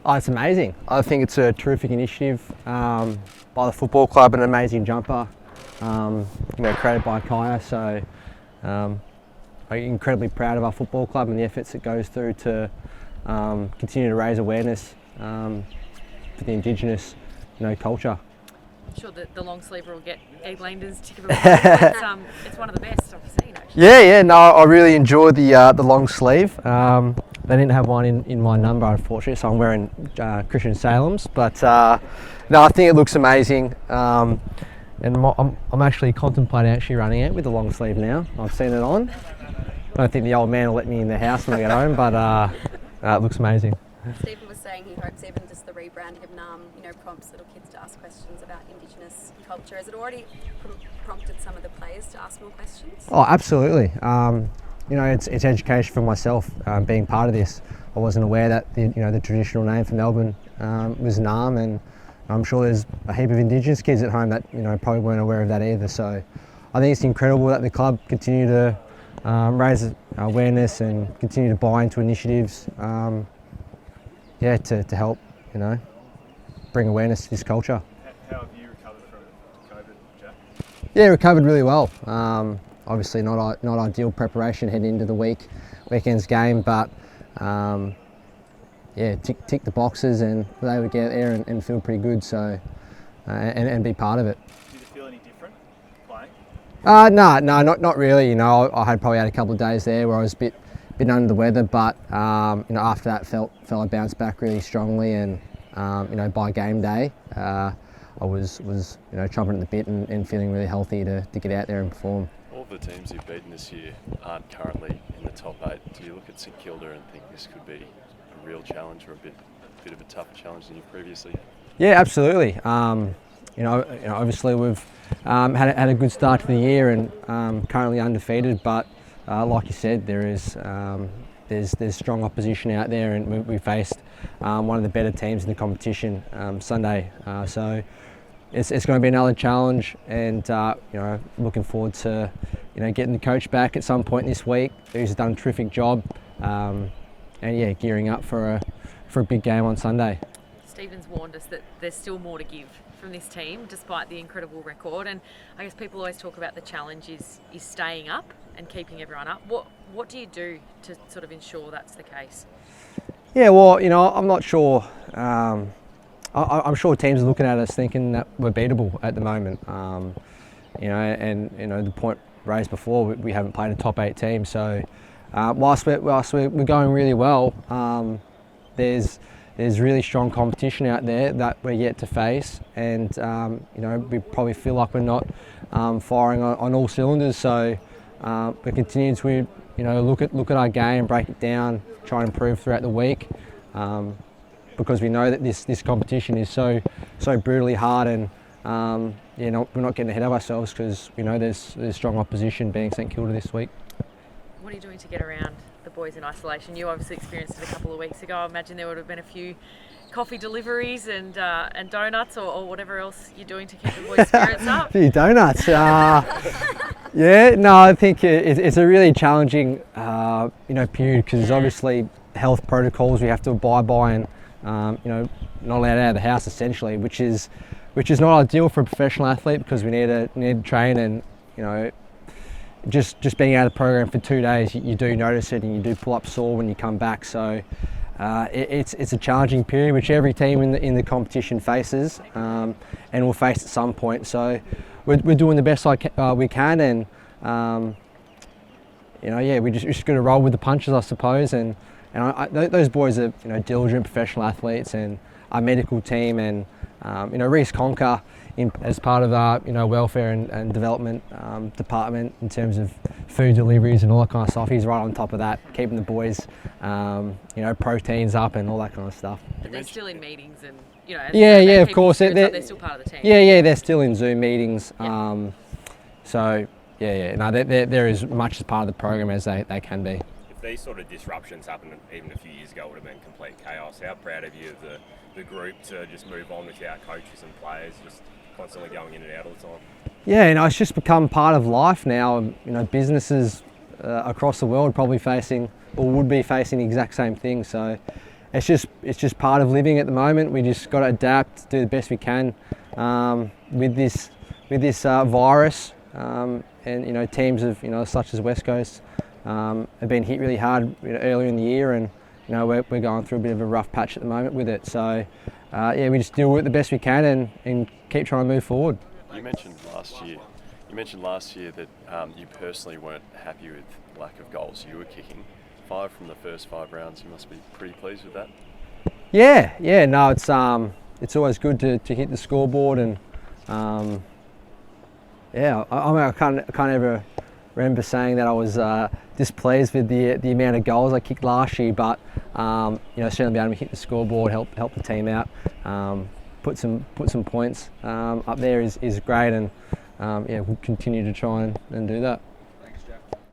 Oh, it's amazing. I think it's a terrific initiative by the football club, an amazing jumper, created by Kaya. So I'm incredibly proud of our football club and the efforts it goes through to continue to raise awareness for the Indigenous, culture. I'm sure that the long sleever will get Eaglanders tick of approval. It's one of the best I've seen, actually. Yeah. No, I really enjoyed the long sleeve. They didn't have one in my number, unfortunately, so I'm wearing Christian Salem's. But no, I think it looks amazing. And I'm actually contemplating running it with the long sleeve now. I've seen it on. I don't think the old man will let me in the house when I get home, but it looks amazing. Stephen was saying he hopes even just the rebranding of NARRM, prompts little kids to ask questions about Indigenous culture. Has it already prompted some of the players to ask more questions? Oh, absolutely. It's education for myself being part of this. I wasn't aware that the traditional name for Melbourne was NARRM, and I'm sure there's a heap of Indigenous kids at home that probably weren't aware of that either. So I think it's incredible that the club continue to raise awareness and continue to buy into initiatives. To help bring awareness to this culture. How have you recovered from COVID, Jack? Yeah, recovered really well. Obviously not ideal preparation heading into the weekend's game, but tick the boxes and was able to get there and feel pretty good. So and be part of it. Did it feel any different playing? No, not really. I had probably had a couple of days there where I was a bit under the weather, but after that felt I bounced back really strongly, and by game day I was chomping at the bit and feeling really healthy to get out there and perform. All the teams you've beaten this year aren't currently in the top 8. Do you look at St Kilda and think this could be a real challenge or a bit of a tougher challenge than you've previously had? Yeah, absolutely. Obviously we've had a good start to the year and currently undefeated, but like you said, there's strong opposition out there, and we faced one of the better teams in the competition Sunday. So it's going to be another challenge, and looking forward to getting the coach back at some point this week, who's done a terrific job, and gearing up for a big game on Sunday. Stephen's warned us that there's still more to give from this team despite the incredible record, and I guess people always talk about the challenge is staying up and keeping everyone up. What do you do to sort of ensure that's the case? Yeah, well, I'm not sure. I'm sure teams are looking at us thinking that we're beatable at the moment. The point raised before, we haven't played a top 8 team. So whilst we're going really well, there's really strong competition out there that we're yet to face, and we probably feel like we're not firing on all cylinders. So we're continuing to look at our game, break it down, try and improve throughout the week, because we know that this competition is so brutally hard, and we're not getting ahead of ourselves because we know there's strong opposition being St Kilda this week. What are you doing to get around the boys in isolation? You obviously experienced it a couple of weeks ago. I imagine there would have been a few coffee deliveries and donuts or whatever else you're doing to keep the boys' spirits up. A few donuts. I think it's a really challenging period, because there's obviously health protocols we have to abide by, and not allowed out of the house essentially, which is not ideal for a professional athlete, because we need to train, and just being out of the program for 2 days, you do notice it, and you do pull up sore when you come back. So it's a challenging period which every team in the competition faces, and will face at some point. So we're doing the best we can, and we just got to roll with the punches, I suppose. And those boys are diligent professional athletes, and our medical team, and Reece Conker as part of our welfare and development department in terms of food deliveries and all that kind of stuff. He's right on top of that, keeping the boys proteins up and all that kind of stuff. But they're still in meetings, and of course they're still part of the team. They're still in Zoom meetings. Yeah. They're as much as part of the program as they can be. If these sort of disruptions happened even a few years ago, it would have been complete chaos. How proud of you of the group to just move on without coaches and players just constantly going in and out all the time? Yeah, it's just become part of life now. Businesses across the world probably facing or would be facing the exact same thing. So it's just part of living at the moment. We just got to adapt, do the best we can with this virus, and teams of such as West Coast have been hit really hard earlier in the year, and we're going through a bit of a rough patch at the moment with it. So we just deal with it the best we can and keep trying to move forward. You mentioned last year that you personally weren't happy with lack of goals you were kicking. 5 from the first 5 rounds. You must be pretty pleased with that. Yeah. No, it's always good to hit the scoreboard, and I can't ever remember saying that I was displeased with the amount of goals I kicked last year, but certainly being able to hit the scoreboard, help the team out, put some points up there is great, and we'll continue to try and do that.